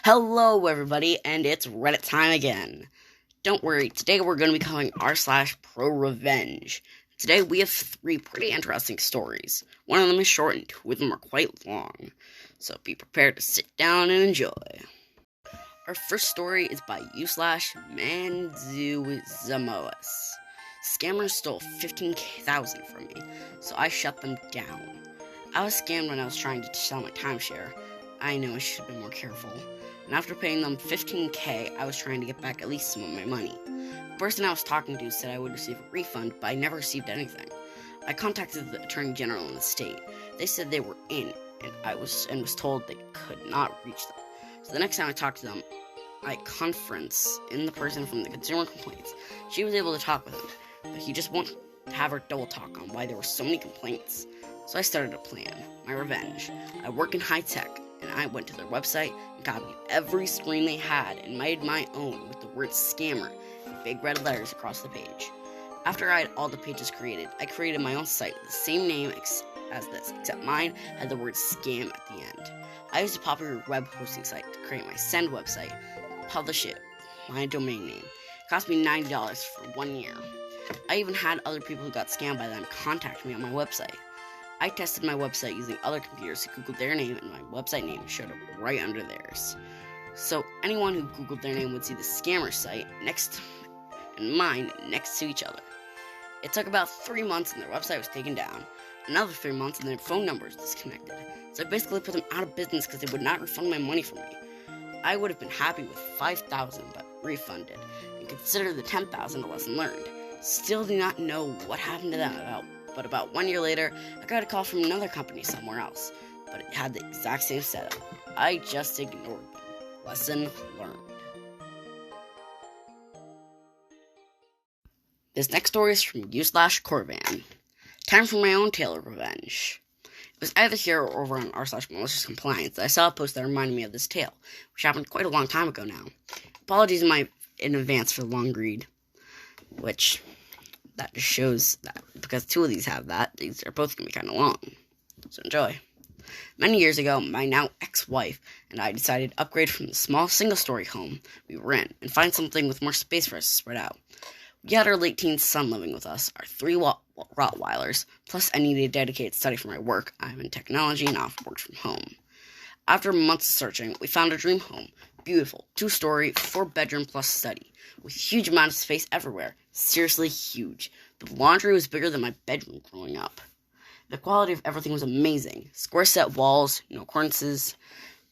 Hello everybody, and it's Reddit time again. Don't worry, today we're going to be covering r/pro revenge. Today we have 3 pretty interesting stories. One of them is short and 2 of them are quite long. So be prepared to sit down and enjoy. Our first story is by u/Manzuzamoas. Scammers stole $15,000 from me, so I shut them down. I was scammed when I was trying to sell my timeshare. I know I should have been more careful. And after paying them $15,000, I was trying to get back at least some of my money. The person I was talking to said I would receive a refund, but I never received anything. I contacted the Attorney General in the state. They said they were in, and was told they could not reach them. So the next time I talked to them, I conference in the person from the Consumer Complaints. She was able to talk with him, but he just won't have her double talk on why there were so many complaints. So I started a plan, my revenge. I work in high tech, and I went to their website and copied every screen they had and made my own with the word scammer in big red letters across the page. After I had all the pages created, I created my own site with the same name as this, except mine had the word scam at the end. I used a popular web hosting site to create my Send website, publish it, my domain name. It cost me $90 for 1 year. I even had other people who got scammed by them contact me on my website. I tested my website using other computers who Googled their name, and my website name showed up right under theirs. So anyone who Googled their name would see the scammer site next and mine next to each other. It took about 3 months and their website was taken down. Another 3 months and their phone number was disconnected. So I basically put them out of business because they would not refund my money for me. I would have been happy with $5,000 but refunded, and consider the $10,000 a lesson learned. Still do not know what happened to them but about 1 year later, I got a call from another company somewhere else, but it had the exact same setup. I just ignored them. Lesson learned. This next story is from u/Corvan. Time for my own tale of revenge. It was either here or over on r/malicious compliance that I saw a post that reminded me of this tale, which happened quite a long time ago now. Apologies in advance for the long read, which that just shows that because 2 of these have that, these are both going to be kind of long. So enjoy. Many years ago, my now ex-wife and I decided to upgrade from the small single-story home we were in and find something with more space for us to spread out. We had our late-teens son living with us, our 3 Rottweilers, plus I needed a dedicated study for my work. I'm in technology and often worked from home. After months of searching, we found a dream home. Beautiful, 2-story, 4-bedroom plus study, with huge amount of space everywhere. Seriously huge. The laundry was bigger than my bedroom growing up. The quality of everything was amazing. Square set walls, no cornices,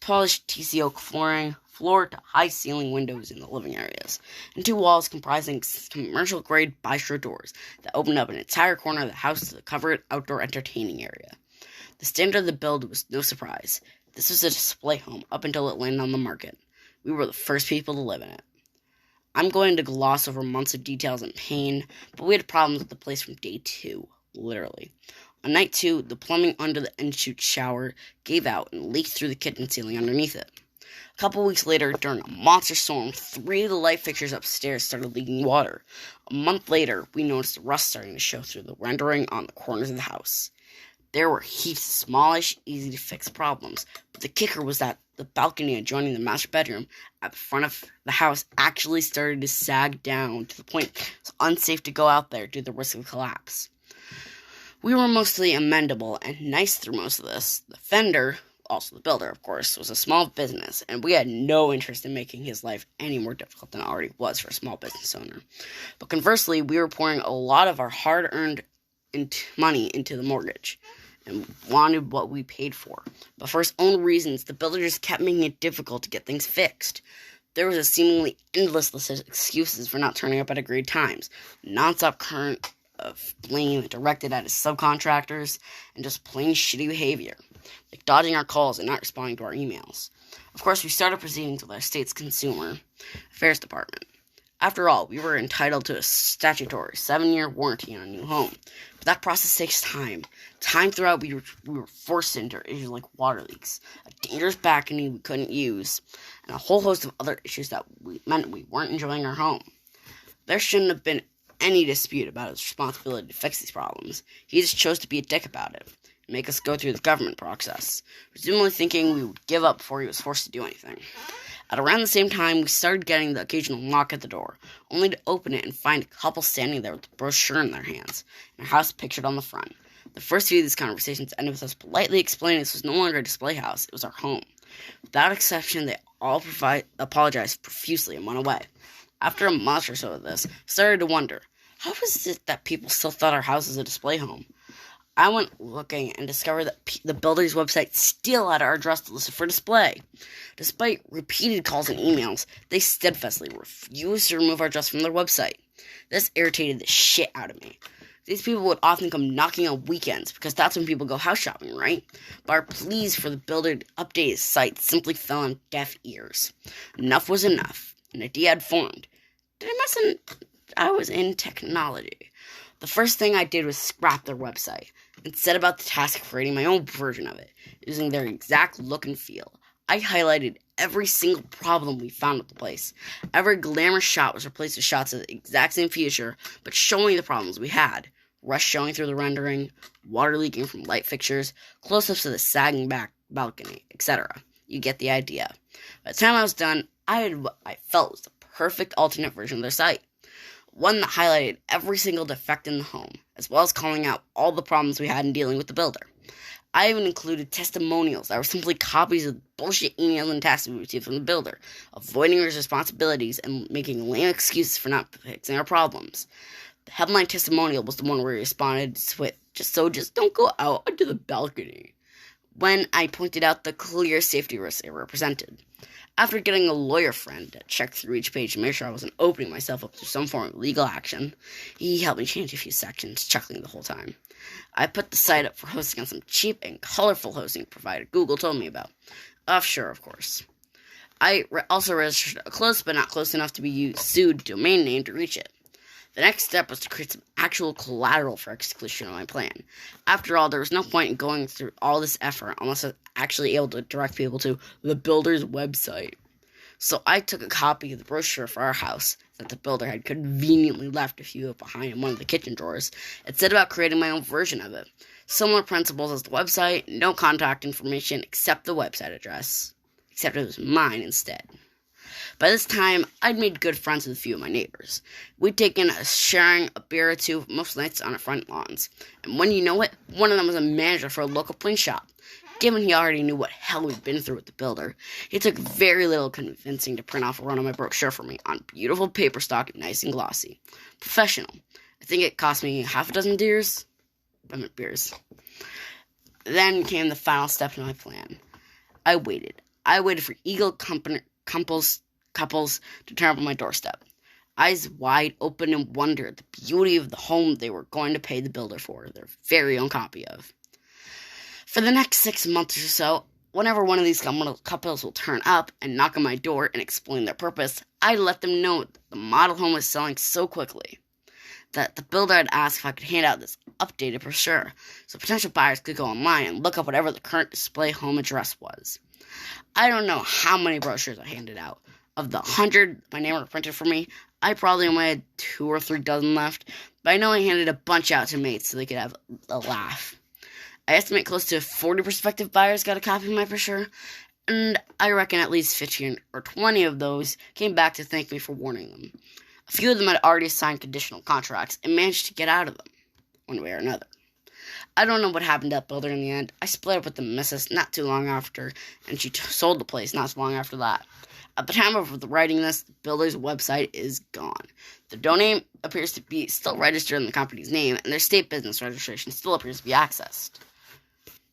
polished TC oak flooring, floor to high ceiling windows in the living areas, and 2 walls comprising commercial grade bistro doors that opened up an entire corner of the house to the covered outdoor entertaining area. The standard of the build was no surprise. This was a display home up until it landed on the market. We were the first people to live in it. I'm going to gloss over months of details and pain, but we had problems with the place from day 2, literally. On night 2, the plumbing under the en-chute shower gave out and leaked through the kitchen ceiling underneath it. A couple weeks later, during a monster storm, 3 of the light fixtures upstairs started leaking water. A month later, we noticed the rust starting to show through the rendering on the corners of the house. There were heaps of smallish, easy-to-fix problems, but the kicker was that the balcony adjoining the master bedroom at the front of the house actually started to sag down to the point it was unsafe to go out there due to the risk of collapse. We were mostly amendable and nice through most of this. The vendor, also the builder, of course, was a small business, and we had no interest in making his life any more difficult than it already was for a small business owner. But conversely, we were pouring a lot of our hard-earned money into the mortgage and wanted what we paid for. But for his own reasons, the builder just kept making it difficult to get things fixed. There was a seemingly endless list of excuses for not turning up at agreed times, non-stop current of blame directed at his subcontractors, and just plain shitty behavior, like dodging our calls and not responding to our emails. Of course, we started proceedings with our state's Consumer Affairs Department. After all, we were entitled to a statutory 7-year warranty on a new home. But that process takes time. Time throughout, we were forced into issues like water leaks, a dangerous balcony we couldn't use, and a whole host of other issues that meant we weren't enjoying our home. There shouldn't have been any dispute about his responsibility to fix these problems. He just chose to be a dick about it. and make us go through the government process, presumably thinking we would give up before he was forced to do anything. At around the same time, we started getting the occasional knock at the door, only to open it and find a couple standing there with a brochure in their hands, and our house pictured on the front. The first few of these conversations ended with us politely explaining this was no longer a display house, it was our home. Without exception, they all apologized profusely and went away. After a month or so of this, I started to wonder, how was it that people still thought our house was a display home? I went looking and discovered that the builder's website still had our address listed for display. Despite repeated calls and emails, they steadfastly refused to remove our address from their website. This irritated the shit out of me. These people would often come knocking on weekends, because that's when people go house shopping, right? But our pleas for the builder to update his site simply fell on deaf ears. Enough was enough. An idea had formed. I was in technology. The first thing I did was scrap their website, and set about the task of creating my own version of it, using their exact look and feel. I highlighted every single problem we found with the place. Every glamorous shot was replaced with shots of the exact same feature, but showing the problems we had. Rust showing through the rendering, water leaking from light fixtures, close-ups of the sagging back balcony, etc. You get the idea. By the time I was done, I had what I felt was the perfect alternate version of their site. One that highlighted every single defect in the home, as well as calling out all the problems we had in dealing with the builder. I even included testimonials that were simply copies of bullshit emails and tasks we received from the builder, avoiding his responsibilities and making lame excuses for not fixing our problems. The headline testimonial was the one where he responded with, just don't go out onto the balcony, when I pointed out the clear safety risks it represented. After getting a lawyer friend to check through each page to make sure I wasn't opening myself up to some form of legal action, he helped me change a few sections, chuckling the whole time. I put the site up for hosting on some cheap and colorful hosting provider Google told me about. Offshore, of course. I also registered a close but not close enough to be sued domain name to reach it. The next step was to create some actual collateral for execution of my plan. After all, there was no point in going through all this effort unless I was actually able to direct people to the builder's website. So I took a copy of the brochure for our house that the builder had conveniently left a few behind in one of the kitchen drawers and set about creating my own version of it. Similar principles as the website, no contact information except the website address, except it was mine instead. By this time, I'd made good friends with a few of my neighbors. We'd taken sharing a beer or two most nights on our front lawns, and when you know it, one of them was a manager for a local print shop. Given he already knew what hell we'd been through with the builder, it took very little convincing to print off a run of my brochure for me on beautiful paper stock, nice and glossy. Professional. I think it cost me half a dozen beers. Then came the final step in my plan. I waited. I waited for eager couples to turn up on my doorstep, eyes wide open in wonder at the beauty of the home they were going to pay the builder for their very own copy of. For the next 6 months or so, whenever one of these couples will turn up and knock on my door and explain their purpose, I let them know that the model home was selling so quickly that the builder had asked if I could hand out this updated brochure so potential buyers could go online and look up whatever the current display home address was. I don't know how many brochures I handed out. Of the 100 my neighbor printed for me, I probably only had 2 or 3 dozen left, but I know I handed a bunch out to mates so they could have a laugh. I estimate close to 40 prospective buyers got a copy of my brochure, and I reckon at least 15 or 20 of those came back to thank me for warning them. A few of them had already signed conditional contracts and managed to get out of them, one way or another. I don't know what happened to that builder in the end. I split up with the missus not too long after, and she sold the place not so long after that. At the time of writing this, the builder's website is gone. The domain appears to be still registered in the company's name, and their state business registration still appears to be accessed.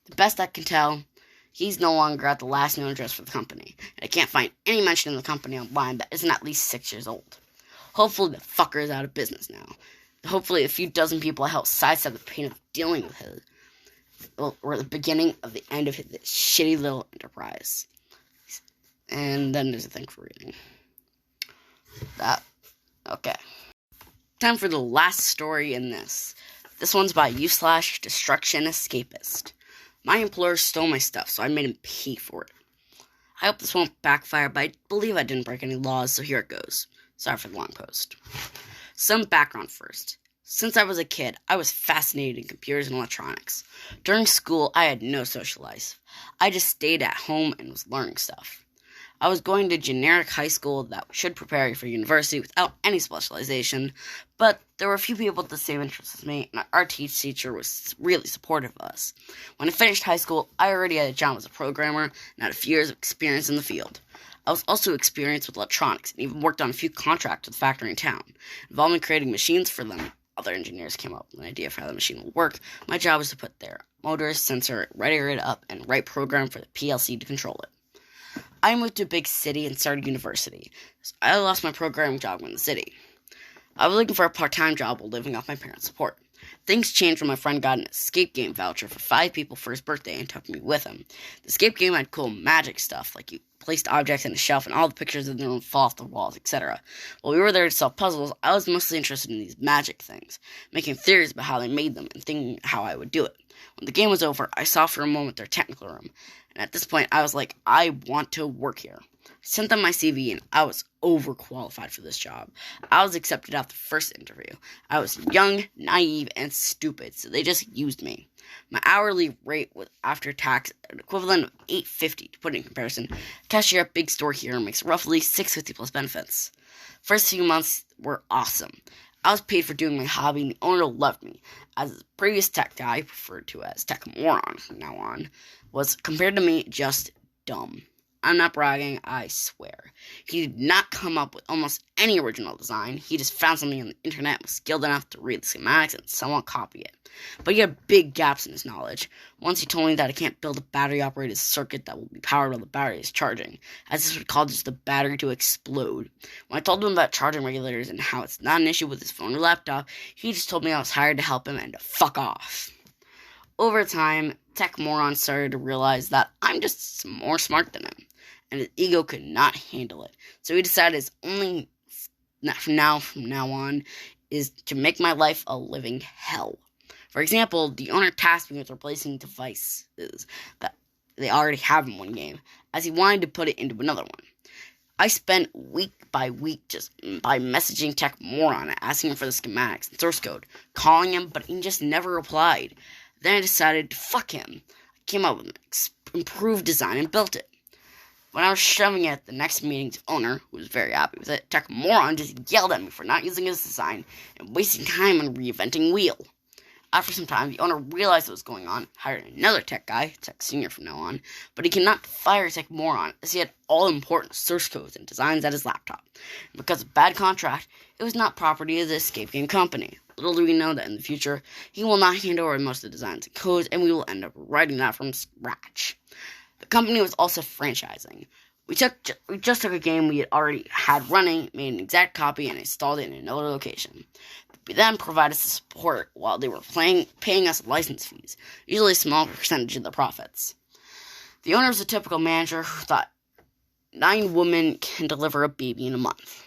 The best I can tell, he's no longer at the last known address for the company, and I can't find any mention of the company online that isn't at least 6 years old. Hopefully the fucker is out of business now. Hopefully a few dozen people help sidestep the pain of dealing with his, or the beginning of the end of his shitty little enterprise. And then there's a thing for reading. Okay. Time for the last story in this. This one's by u/destruction escapist. My employer stole my stuff, so I made him pay for it. I hope this won't backfire, but I believe I didn't break any laws, so here it goes. Sorry for the long post. Some background first. Since I was a kid, I was fascinated in computers and electronics. During school, I had no social life. I just stayed at home and was learning stuff. I was going to generic high school that should prepare you for university without any specialization, but there were a few people with the same interests as me, and our teacher was really supportive of us. When I finished high school, I already had a job as a programmer and had a few years of experience in the field. I was also experienced with electronics and even worked on a few contracts with the factory in town, involving creating machines for them. Other engineers came up with an idea for how the machine would work. My job was to put their motors, sensor, wire it up, and write program for the PLC to control it. I moved to a big city and started university, so I lost my programming job in the city. I was looking for a part-time job while living off my parents' support. Things changed when my friend got an escape game voucher for 5 people for his birthday and took me with him. The escape game had cool magic stuff, like you placed objects in a shelf and all the pictures of them would fall off the walls, etc. While we were there to solve puzzles, I was mostly interested in these magic things, making theories about how they made them and thinking how I would do it. When the game was over, I saw for a moment their technical room, and at this point I was like, I want to work here. I sent them my CV and I was overqualified for this job. I was accepted after the first interview. I was young, naive, and stupid, so they just used me. My hourly rate was after tax an equivalent of $8.50. To put it in comparison, a cashier at a big store here makes roughly $6.50 plus benefits. First few months were awesome. I was paid for doing my hobby, and the owner loved me, as the previous tech guy, referred to as tech moron from now on, was, compared to me, just dumb. I'm not bragging, I swear. He did not come up with almost any original design. He just found something on the internet and was skilled enough to read the schematics and somewhat copy it. But he had big gaps in his knowledge. Once he told me that I can't build a battery-operated circuit that will be powered while the battery is charging, as this would cause the battery to explode. When I told him about charging regulators and how it's not an issue with his phone or laptop, he just told me I was hired to help him and to fuck off. Over time, tech moron started to realize that I'm just more smart than him, and his ego could not handle it. So he decided his only from now on is to make my life a living hell. For example, the owner tasked me with replacing devices that they already have in one game, as he wanted to put it into another one. I spent week by week just by messaging tech moron, asking him for the schematics and source code, calling him, but he just never replied. Then I decided to fuck him. I came up with an improved design and built it. When I was shoving it at the next meeting's owner, who was very happy with it, tech moron just yelled at me for not using his design and wasting time on reinventing wheel. After some time, the owner realized what was going on, hired another tech guy, tech senior from now on, but he could not fire tech moron as he had all important source codes and designs at his laptop. And because of bad contract, it was not property of the escape game company. Little do we know that in the future, he will not hand over most of the designs and codes, and we will end up writing that from scratch. The company was also franchising. We just took a game we had already had running, made an exact copy, and installed it in another location. We then provided support while they were paying us license fees, usually a small percentage of the profits. The owner was a typical manager who thought 9 women can deliver a baby in a month.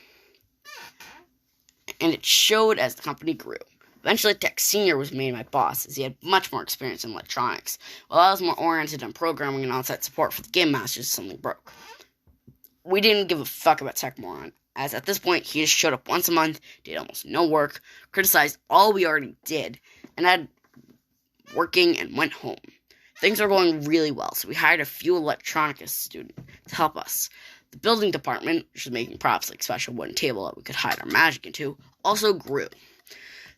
And it showed as the company grew. Eventually, Tech Senior was made my boss, as he had much more experience in electronics, while I was more oriented on programming and on-site support for the Game Masters if something broke. We didn't give a fuck about Tech Moron, as at this point, he just showed up once a month, did almost no work, criticized all we already did, and had working and went home. Things were going really well, so we hired a few electronics students to help us. The building department, which was making props like special wooden table that we could hide our magic into, also grew.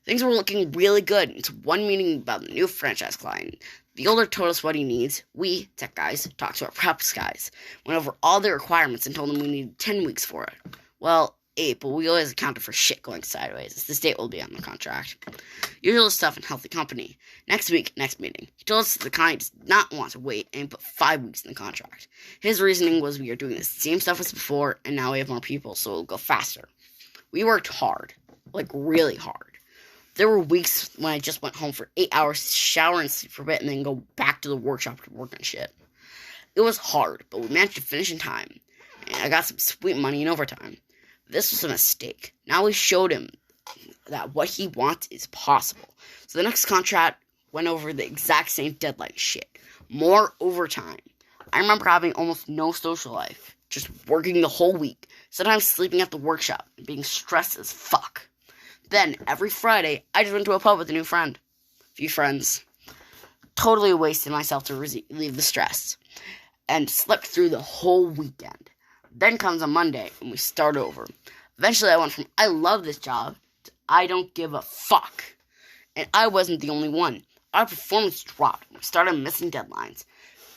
Things were looking really good until one meeting about the new franchise client. The owner told us what he needs. We, tech guys, talked to our props guys, went over all the requirements and told them we needed 10 weeks for it. Well, 8, but we always accounted for shit going sideways, as this date will be on the contract. Usual stuff in healthy company. Next week, next meeting. He told us that the client does not want to wait, and he put 5 weeks in the contract. His reasoning was we are doing the same stuff as before, and now we have more people, so it'll go faster. We worked hard. Like, really hard. There were weeks when I just went home for 8 hours to shower and sleep for a bit and then go back to the workshop to work on shit. It was hard, but we managed to finish in time, and I got some sweet money in overtime. This was a mistake. Now we showed him that what he wants is possible. So the next contract went over the exact same deadline shit. More overtime. I remember having almost no social life, just working the whole week, sometimes sleeping at the workshop and being stressed as fuck. Then, every Friday, I just went to a pub with a few friends. Totally wasted myself to relieve the stress. And slept through the whole weekend. Then comes a Monday, and we start over. Eventually, I went from, I love this job, to I don't give a fuck. And I wasn't the only one. Our performance dropped. We started missing deadlines.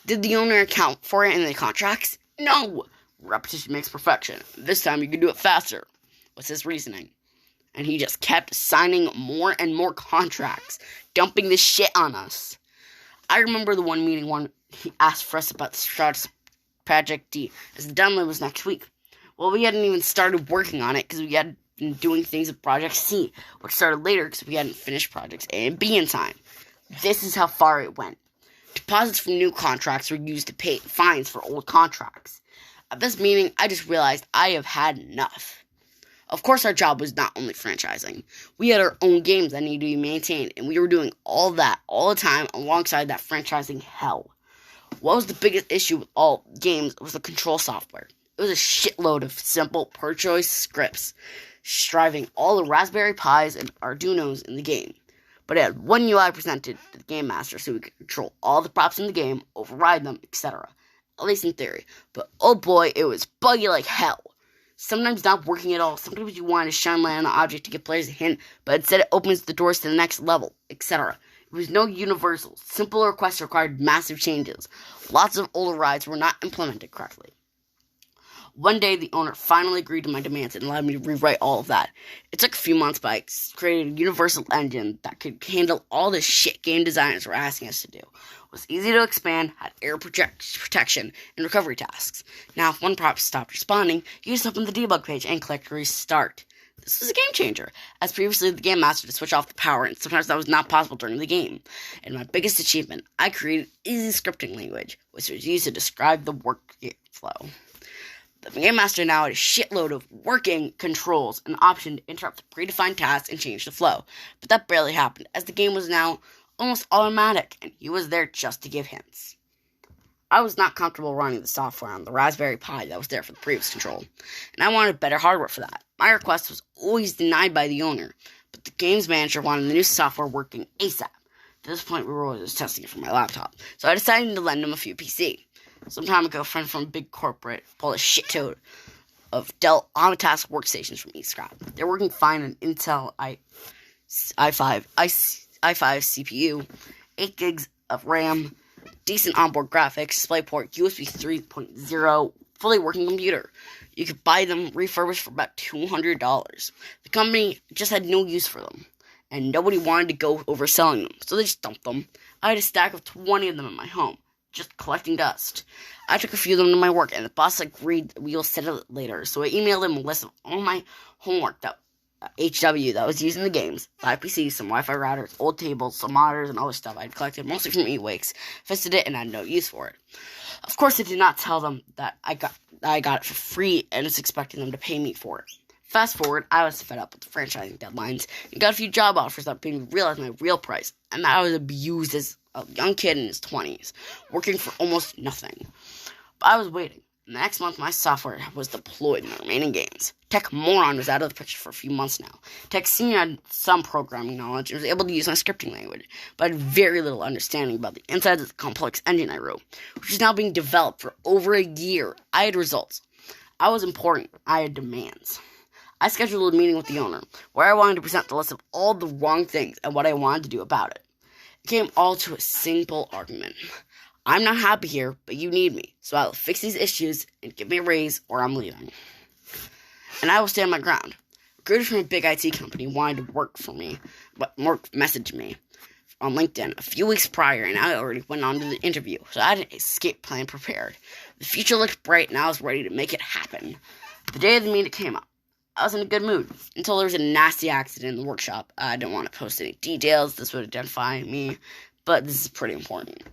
Did the owner account for it in the contracts? No! Repetition makes perfection. This time you can do it faster, was his reasoning. And he just kept signing more and more contracts, dumping this shit on us. I remember the one meeting when he asked for us about the Project D, as the deadline was next week. Well, we hadn't even started working on it because we had been doing things with Project C, which started later because we hadn't finished Projects A and B in time. This is how far it went. Deposits from new contracts were used to pay fines for old contracts. At this meeting, I just realized I have had enough. Of course, our job was not only franchising. We had our own games that needed to be maintained, and we were doing all that all the time alongside that franchising hell. What was the biggest issue with all games was the control software. It was a shitload of simple per-choice scripts, driving all the Raspberry Pis and Arduinos in the game. But it had one UI presented to the Game Master so we could control all the props in the game, override them, etc. At least in theory. But oh boy, it was buggy like hell. Sometimes not working at all. Sometimes you want to shine light on the object to give players a hint, but instead it opens the doors to the next level, etc. It was no universal. Simple requests required massive changes. Lots of older rides were not implemented correctly. One day, the owner finally agreed to my demands and allowed me to rewrite all of that. It took a few months, but I created a universal engine that could handle all the shit game designers were asking us to do. It was easy to expand, had error protection, and recovery tasks. Now, if one prop stopped responding, you just open the debug page and click restart. This was a game changer, as previously the Game Master to switch off the power, and sometimes that was not possible during the game. And my biggest achievement, I created easy scripting language, which was used to describe the workflow. The Game Master now had a shitload of working controls, an option to interrupt the predefined tasks and change the flow. But that barely happened, as the game was now almost automatic, and he was there just to give hints. I was not comfortable running the software on the Raspberry Pi that was there for the previous control, and I wanted better hardware for that. My request was always denied by the owner, but the games manager wanted the new software working ASAP. At this point, we were always testing it for my laptop, so I decided to lend him a few PC. Some time ago, a friend from a big corporate pulled a shit-toad of Dell Omnitask workstations from eScrap. They're working fine on Intel i5 CPU, 8 gigs of RAM, decent onboard graphics, DisplayPort, USB 3.0, fully working computer. You could buy them refurbished for about $200. The company just had no use for them, and nobody wanted to go overselling them, so they just dumped them. I had a stack of 20 of them in my home, just collecting dust. I took a few of them to my work, and the boss agreed that we will settle it later, so I emailed him a list of all my homework that HW that was used in the games, 5 PCs, some Wi-Fi routers, old tables, some monitors, and other stuff I'd collected mostly from eWakes, fisted it, and had no use for it. Of course, I did not tell them that I got it for free and was expecting them to pay me for it. Fast forward, I was fed up with the franchising deadlines and got a few job offers that made me realize my real price, and that I was abused as a young kid in his 20s, working for almost nothing. But I was waiting. And the next month, my software was deployed in the remaining games. Tech Moron was out of the picture for a few months now. Tech Senior had some programming knowledge and was able to use my scripting language, but had very little understanding about the insides of the complex engine I wrote, which is now being developed for over a year. I had results. I was important. I had demands. I scheduled a meeting with the owner, where I wanted to present the list of all the wrong things and what I wanted to do about it. It came all to a simple argument. I'm not happy here, but you need me, so I will fix these issues and give me a raise or I'm leaving. And I will stand my ground. Recruiters from a big IT company wanted to work for me, but messaged me on LinkedIn a few weeks prior, and I already went on to the interview, so I had an escape plan prepared. The future looked bright, and I was ready to make it happen. The day of the meeting came up. I was in a good mood, until there was a nasty accident in the workshop. I didn't want to post any details, this would identify me, but this is pretty important.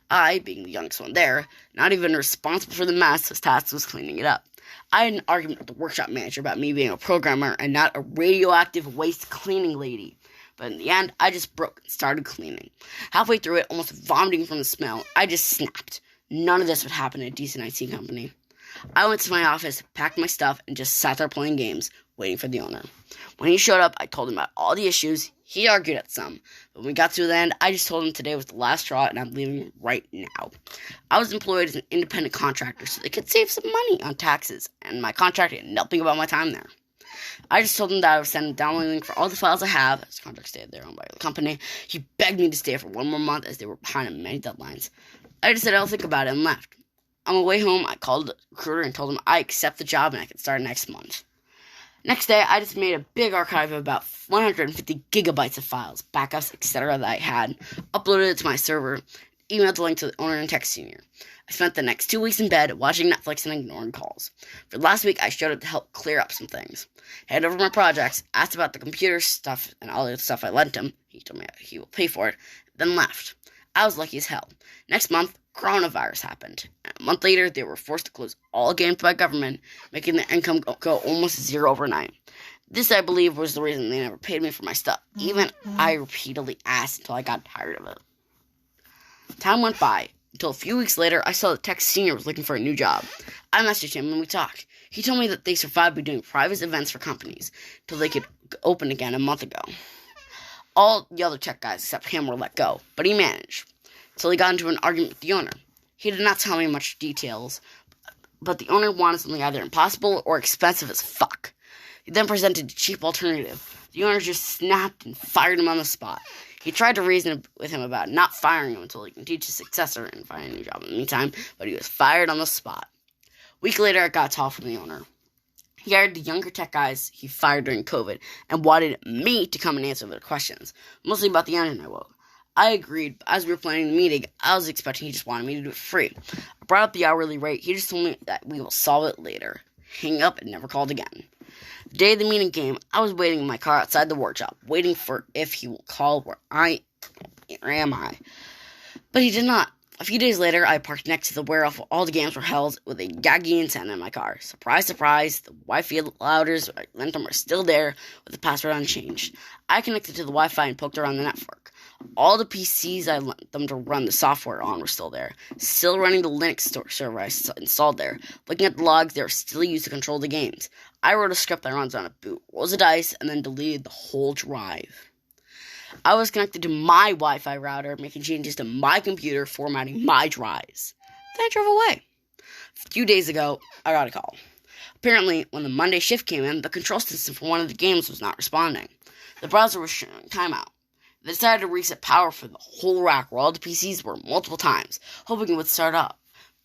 I, being the youngest one there, not even responsible for the mess, his task was cleaning it up. I had an argument with the workshop manager about me being a programmer and not a radioactive waste cleaning lady. But in the end, I just broke and started cleaning. Halfway through it, almost vomiting from the smell, I just snapped. None of this would happen in a decent IT company. I went to my office, packed my stuff, and just sat there playing games, waiting for the owner. When he showed up, I told him about all the issues. He argued at some, but when we got to the end, I just told him today was the last straw and I'm leaving right now. I was employed as an independent contractor so they could save some money on taxes, and my contract had nothing about my time there. I just told him that I would send him a download link for all the files I have. His contract stayed there owned by the company. He begged me to stay for one more month as they were behind on many deadlines. I just said I'll think about it and left. On my way home, I called the recruiter and told him I accept the job and I could start next month. Next day, I just made a big archive of about 150 gigabytes of files, backups, etc. that I had, uploaded it to my server, emailed the link to the owner and text senior. I spent the next 2 weeks in bed watching Netflix and ignoring calls. For the last week, I showed up to help clear up some things. Headed over my projects, asked about the computer stuff and all the stuff I lent him. He told me he will pay for it, then left. I was lucky as hell. Next month, coronavirus happened. A month later, they were forced to close all games by government, making their income go almost zero overnight. This, I believe, was the reason they never paid me for my stuff. Even I repeatedly asked until I got tired of it. Time went by. Until a few weeks later, I saw that Tech Senior was looking for a new job. I messaged him and we talked. He told me that they survived by doing private events for companies until they could open again a month ago. All the other tech guys except him were let go, but he managed. So he got into an argument with the owner. He did not tell me much details, but the owner wanted something either impossible or expensive as fuck. He then presented a cheap alternative. The owner just snapped and fired him on the spot. He tried to reason with him about not firing him until he can teach his successor and find a new job in the meantime, but he was fired on the spot. A week later, I got a call from the owner. He hired the younger tech guys he fired during COVID and wanted me to come and answer their questions, mostly about the engine I wrote. I agreed, but as we were planning the meeting, I was expecting he just wanted me to do it for free. I brought up the hourly rate. He just told me that we will solve it later. Hang up and never called again. The day of the meeting came, I was waiting in my car outside the workshop, waiting for if he will call where am I. But he did not. A few days later, I parked next to the warehouse where all the games were held with a gaggy antenna in my car. Surprise, surprise, the Wi-Fi routers I lent them are still there with the password unchanged. I connected to the Wi-Fi and poked around the network. All the PCs I lent them to run the software on were still there, still running the Linux server I installed there. Looking at the logs, they were still used to control the games. I wrote a script that runs on a boot, rolls the dice, and then deleted the whole drive. I was connected to my Wi-Fi router, making changes to my computer, formatting my drives. Then I drove away. A few days ago, I got a call. Apparently, when the Monday shift came in, the control system for one of the games was not responding. The browser was showing timeout. They decided to reset power for the whole rack where all the PCs were multiple times, hoping it would start up,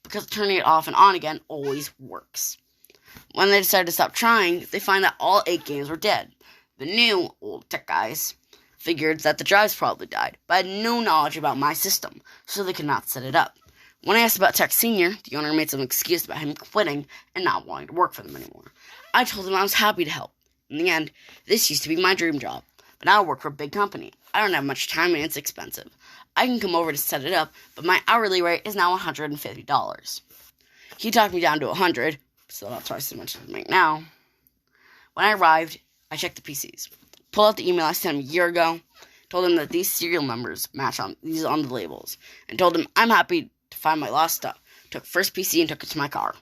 because turning it off and on again always works. When they decided to stop trying, they find that all 8 games were dead. The new, old tech guys figured that the drives probably died, but had no knowledge about my system, so they could not set it up. When I asked about Tech Senior, the owner made some excuse about him quitting and not wanting to work for them anymore. I told him I was happy to help. In the end, this used to be my dream job, but now I work for a big company. I don't have much time and it's expensive. I can come over to set it up, but my hourly rate is now $150. He talked me down to $100, still not twice as much as I make now. When I arrived, I checked the PCs. Pulled out the email I sent him a year ago, told him that these serial numbers match on these on the labels, and told him I'm happy to find my lost stuff. Took first PC and took it to my car.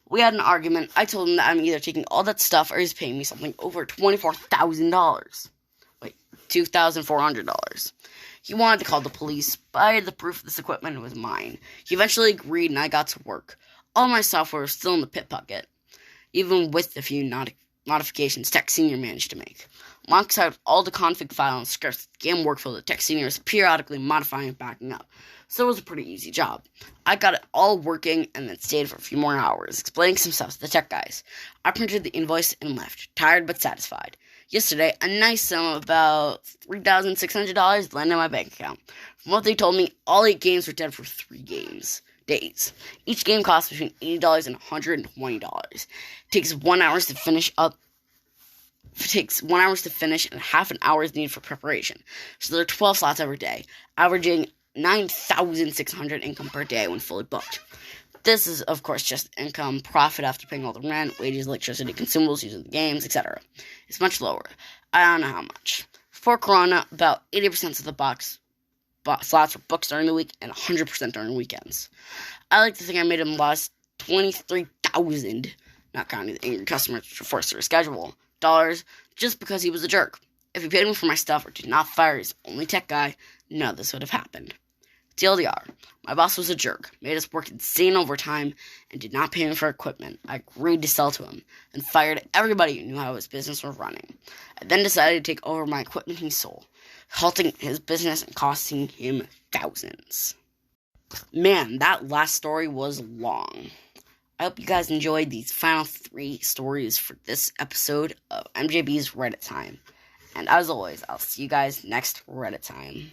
We had an argument. I told him that I'm either taking all that stuff or he's paying me something over $24,000. Wait, $2,400. He wanted to call the police, but I had the proof this equipment was mine. He eventually agreed and I got to work. All my software was still in the pit bucket, even with the few modifications Tech Senior managed to make. Alongside all the config files and scripts, the game workflow that Tech Senior was periodically modifying and backing up, so it was a pretty easy job. I got it all working and then stayed for a few more hours, explaining some stuff to the tech guys. I printed the invoice and left, tired but satisfied. Yesterday, a nice sum of about $3,600 landed in my bank account. From what they told me, all 8 games were dead for 3 days. Each game costs between $80 and $120. It takes 1 hour to finish up. It takes 1 hour to finish and half an hour is needed for preparation. So there are 12 slots every day, averaging $9,600 income per day when fully booked. This is, of course, just income, profit after paying all the rent, wages, electricity, consumables, using the games, etc. It's much lower. I don't know how much. Before Corona, about 80% of the slots were booked during the week and 100% during weekends. I like to think I made them last $23,000, not counting the angry customers which were forced to reschedule. just because he was a jerk. If he paid me for my stuff or did not fire his only tech guy, none of this would have happened. TLDR, my boss was a jerk, made us work insane overtime, and did not pay me for equipment I agreed to sell to him, and fired everybody who knew how his business was running. I then decided to take over my equipment he sold, halting his business and costing him thousands. Man, that last story was long. I hope you guys enjoyed these final 3 stories for this episode of MJB's Reddit Time. And as always, I'll see you guys next Reddit time.